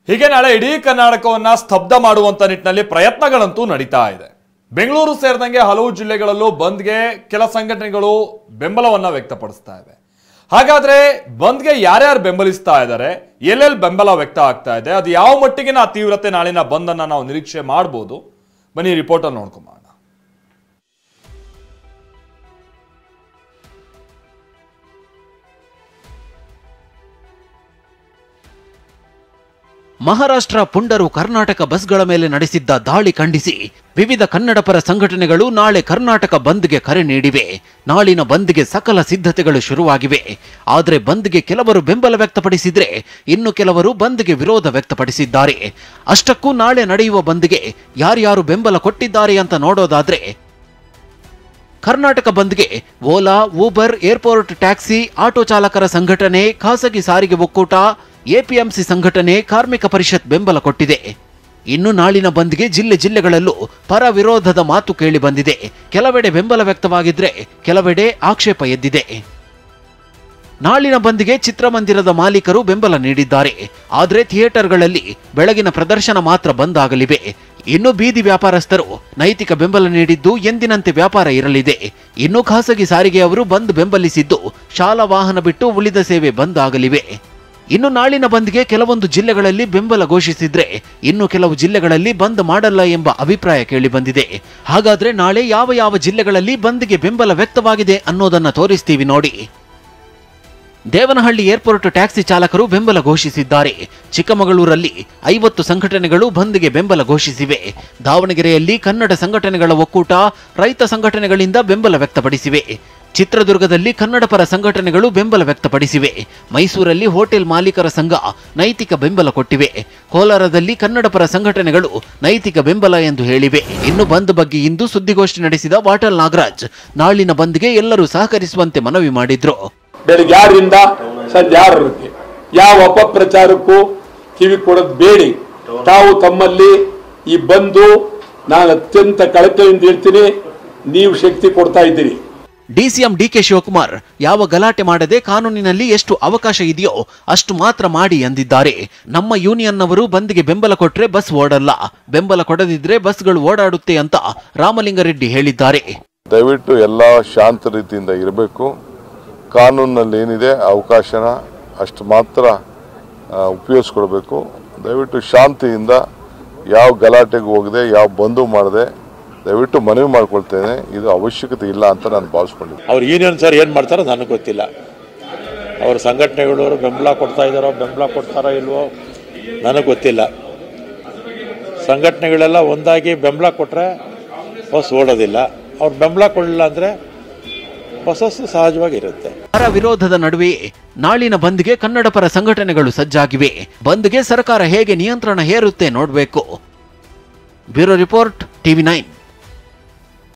ಹೀಗೆ ನಾಳೆ ಇಡೀ ಕರ್ನಾಟಕವನ್ನ ಸ್ತಬ್ಧ ಮಾಡುವಂತ ನಿಟ್ಟಿನಲ್ಲಿ ಪ್ರಯತ್ನಗಳಂತೂ ನಡೀತಾ ಇದೆ. ಬೆಂಗಳೂರು ಸೇರಿದಂಗೆ ಹಲವು ಜಿಲ್ಲೆಗಳಲ್ಲೂ ಬಂದ್ಗೆ ಕೆಲ ಸಂಘಟನೆಗಳು ಬೆಂಬಲವನ್ನ ವ್ಯಕ್ತಪಡಿಸ್ತಾ ಇವೆ. ಹಾಗಾದ್ರೆ ಬಂದ್ಗೆ ಯಾರ್ಯಾರು ಬೆಂಬಲಿಸ್ತಾ ಇದ್ದಾರೆ, ಎಲ್ಲೆಲ್ಲಿ ಬೆಂಬಲ ವ್ಯಕ್ತ ಆಗ್ತಾ ಇದೆ, ಅದು ಯಾವ ಮಟ್ಟಿಗಿನ ತೀವ್ರತೆ ನಾಳಿನ ಬಂದ್ ಅನ್ನ ನಾವು ನಿರೀಕ್ಷೆ ಮಾಡಬಹುದು? ಬನ್ನಿ ರಿಪೋರ್ಟ್ ಅನ್ನು ನೋಡ್ಕೊಂಬ. ಮಹಾರಾಷ್ಟ್ರ ಪುಂಡರು ಕರ್ನಾಟಕ ಬಸ್ಗಳ ಮೇಲೆ ನಡೆಸಿದ್ದ ದಾಳಿ ಖಂಡಿಸಿ ವಿವಿಧ ಕನ್ನಡಪರ ಸಂಘಟನೆಗಳು ನಾಳೆ ಕರ್ನಾಟಕ ಬಂದ್ಗೆ ಕರೆ ನೀಡಿವೆ. ನಾಳಿನ ಬಂದ್ಗೆ ಸಕಲ ಸಿದ್ಧತೆಗಳು ಶುರುವಾಗಿವೆ. ಆದರೆ ಬಂದ್ಗೆ ಕೆಲವರು ಬೆಂಬಲ ವ್ಯಕ್ತಪಡಿಸಿದ್ರೆ ಇನ್ನು ಕೆಲವರು ಬಂದ್ಗೆ ವಿರೋಧ ವ್ಯಕ್ತಪಡಿಸಿದ್ದಾರೆ. ಅಷ್ಟಕ್ಕೂ ನಾಳೆ ನಡೆಯುವ ಬಂದ್ಗೆ ಯಾರ್ಯಾರು ಬೆಂಬಲ ಕೊಟ್ಟಿದ್ದಾರೆ ಅಂತ ನೋಡೋದಾದ್ರೆ, ಕರ್ನಾಟಕ ಬಂದ್ಗೆ Ola, Uber, airport taxi, auto ಚಾಲಕರ ಸಂಘಟನೆ, ಖಾಸಗಿ ಸಾರಿಗೆ ಒಕ್ಕೂಟ, ಎಪಿಎಂಸಿ ಸಂಘಟನೆ, ಕಾರ್ಮಿಕ ಪರಿಷತ್ ಬೆಂಬಲ ಕೊಟ್ಟಿದೆ. ಇನ್ನು ನಾಳಿನ ಬಂದ್ಗೆ ಜಿಲ್ಲೆಗಳಲ್ಲೂ ಪರ ವಿರೋಧದ ಮಾತು ಕೇಳಿ ಬಂದಿದೆ. ಕೆಲವೆಡೆ ಬೆಂಬಲ ವ್ಯಕ್ತವಾಗಿದ್ರೆ ಕೆಲವೆಡೆ ಆಕ್ಷೇಪ ಎದ್ದಿದೆ. ನಾಳಿನ ಬಂದ್ಗೆ ಚಿತ್ರಮಂದಿರದ ಮಾಲೀಕರು ಬೆಂಬಲ ನೀಡಿದ್ದಾರೆ. ಆದರೆ ಥಿಯೇಟರ್ಗಳಲ್ಲಿ ಬೆಳಗಿನ ಪ್ರದರ್ಶನ ಮಾತ್ರ ಬಂದ್ ಆಗಲಿವೆ. ಇನ್ನು ಬೀದಿ ವ್ಯಾಪಾರಸ್ಥರು ನೈತಿಕ ಬೆಂಬಲ ನೀಡಿದ್ದು ಎಂದಿನಂತೆ ವ್ಯಾಪಾರ ಇರಲಿದೆ. ಇನ್ನು ಖಾಸಗಿ ಸಾರಿಗೆಯವರು ಬಂದ್ ಬೆಂಬಲಿಸಿದ್ದು ಶಾಲಾ ವಾಹನ ಬಿಟ್ಟು ಉಳಿದ ಸೇವೆ ಬಂದ್ ಆಗಲಿವೆ. ಇನ್ನು ನಾಳಿನ ಬಂದ್ಗೆ ಕೆಲವೊಂದು ಜಿಲ್ಲೆಗಳಲ್ಲಿ ಬೆಂಬಲ ಘೋಷಿಸಿದ್ರೆ ಇನ್ನು ಕೆಲವು ಜಿಲ್ಲೆಗಳಲ್ಲಿ ಬಂದ್ ಮಾಡಲ್ಲ ಎಂಬ ಅಭಿಪ್ರಾಯ ಕೇಳಿ ಬಂದಿದೆ. ಹಾಗಾದ್ರೆ ನಾಳೆ ಯಾವ ಯಾವ ಜಿಲ್ಲೆಗಳಲ್ಲಿ ಬಂದ್ಗೆ ಬೆಂಬಲ ವ್ಯಕ್ತವಾಗಿದೆ ಅನ್ನೋದನ್ನ ತೋರಿಸ್ತೀವಿ ನೋಡಿ. ದೇವನಹಳ್ಳಿ ಏರ್ಪೋರ್ಟ್ ಟ್ಯಾಕ್ಸಿ ಚಾಲಕರು ಬೆಂಬಲ ಘೋಷಿಸಿದ್ದಾರೆ. ಚಿಕ್ಕಮಗಳೂರಲ್ಲಿ 50 ಸಂಘಟನೆಗಳು ಬಂದ್ಗೆ ಬೆಂಬಲ ಘೋಷಿಸಿವೆ. ದಾವಣಗೆರೆಯಲ್ಲಿ ಕನ್ನಡ ಸಂಘಟನೆಗಳ ಒಕ್ಕೂಟ, ರೈತ ಸಂಘಟನೆಗಳಿಂದ ಬೆಂಬಲ ವ್ಯಕ್ತಪಡಿಸಿವೆ. ಚಿತ್ರದುರ್ಗದಲ್ಲಿ ಕನ್ನಡ ಪರ ಸಂಘಟನೆಗಳು ಬೆಂಬಲ ವ್ಯಕ್ತಪಡಿಸಿವೆ. ಮೈಸೂರಲ್ಲಿ ಹೋಟೆಲ್ ಮಾಲೀಕರ ಸಂಘ ನೈತಿಕ ಬೆಂಬಲ ಕೊಟ್ಟಿವೆ. ಕೋಲಾರದಲ್ಲಿ ಕನ್ನಡ ಪರ ಸಂಘಟನೆಗಳು ನೈತಿಕ ಬೆಂಬಲ ಎಂದು ಹೇಳಿವೆ. ಇನ್ನು ಬಂದ್ ಬಗ್ಗೆ ಇಂದು ಸುದ್ದಿಗೋಷ್ಠಿ ನಡೆಸಿದ ವಾಟಾಳ್ ನಾಗರಾಜ್ ನಾಳಿನ ಬಂದ್ಗೆ ಎಲ್ಲರೂ ಸಹಕರಿಸುವಂತೆ ಮನವಿ ಮಾಡಿದ್ರು. ಬೆಳಿಗ್ಗೆ 6ರಿಂದ ಸಂಜೆ 6ರವರೆಗೆ ಯಾವ ಅಪಪ್ರಚಾರಕ್ಕೂ ಕಿವಿ ಕೊಡೋದು ಬೇಡಿ. ತಾವು ತಮ್ಮಲ್ಲಿ ಈ ಬಂದು ನಾನು ಅತ್ಯಂತ ಕಳಕಳಿಯಿಂದ ಹೇಳ್ತೀನಿ, ನೀವು ಶಕ್ತಿ ಕೊಡ್ತಾ ಇದ್ದೀರಿ. ಡಿಸಿಎಂ ಡಿಕೆ ಶಿವಕುಮಾರ್ ಯಾವ ಗಲಾಟೆ ಮಾಡದೆ ಕಾನೂನಿನಲ್ಲಿ ಎಷ್ಟು ಅವಕಾಶ ಇದೆಯೋ ಅಷ್ಟು ಮಾತ್ರ ಮಾಡಿ ಎಂದಿದ್ದಾರೆ. ನಮ್ಮ ಯೂನಿಯನ್ನವರು ಬಂದ್ಗೆ ಬೆಂಬಲ ಕೊಟ್ರೆ ಬಸ್ ಓಡಲ್ಲ, ಬೆಂಬಲ ಕೊಡದಿದ್ರೆ ಬಸ್ಗಳು ಓಡಾಡುತ್ತೆ ಅಂತ ರಾಮಲಿಂಗಾರೆಡ್ಡಿ ಹೇಳಿದ್ದಾರೆ. ದಯವಿಟ್ಟು ಎಲ್ಲ ಶಾಂತ ರೀತಿಯಿಂದ ಇರಬೇಕು. ಕಾನೂನಲ್ಲಿ ಏನಿದೆ ಅವಕಾಶನ ಅಷ್ಟು ಮಾತ್ರ ಉಪಯೋಗಿಸ್ಕೊಳ್ಬೇಕು. ದಯವಿಟ್ಟು ಶಾಂತಿಯಿಂದ ಯಾವ ಗಲಾಟೆಗೆ ಹೋಗದೆ, ಯಾವ ಬಂದು ಮಾಡದೆ ದಯವಿಟ್ಟು ಮನವಿ ಮಾಡ್ಕೊಳ್ತೇನೆ. ಇದು ಅವಶ್ಯಕತೆ ಇಲ್ಲ ಅಂತ ನಾನು ಭಾವಿಸ್ಕೊಂಡಿದ್ದೆ. ಅವ್ರ ಯೂನಿಯನ್ ಸರ್ ಏನು ಮಾಡ್ತಾರೋ ನನಗೆ ಗೊತ್ತಿಲ್ಲ. ಅವ್ರ ಸಂಘಟನೆಗಳವರು ಬೆಂಬಲ ಕೊಡ್ತಾ ಇದ್ದಾರೋ, ಬೆಂಬಲ ಕೊಡ್ತಾರೋ ಇಲ್ವೋ ನನಗೆ ಗೊತ್ತಿಲ್ಲ. ಸಂಘಟನೆಗಳೆಲ್ಲ ಒಂದಾಗಿ ಬೆಂಬಲ ಕೊಟ್ಟರೆ ಬಸ್ ಓಡೋದಿಲ್ಲ. ಅವ್ರು ಬೆಂಬಲ ಕೊಡಲಿಲ್ಲ ಅಂದರೆ ಬಸ್ಸಸ್ ಸಹಜವಾಗಿರುತ್ತೆ. ಪರ ವಿರೋಧದ ನಡುವೆಯೇ ನಾಳಿನ ಬಂದ್ಗೆ ಕನ್ನಡ ಪರ ಸಂಘಟನೆಗಳು ಸಜ್ಜಾಗಿವೆ. ಬಂದ್ಗೆ ಸರ್ಕಾರ ಹೇಗೆ ನಿಯಂತ್ರಣ ಹೇರುತ್ತೆ ನೋಡಬೇಕು. Bureau report, TV9.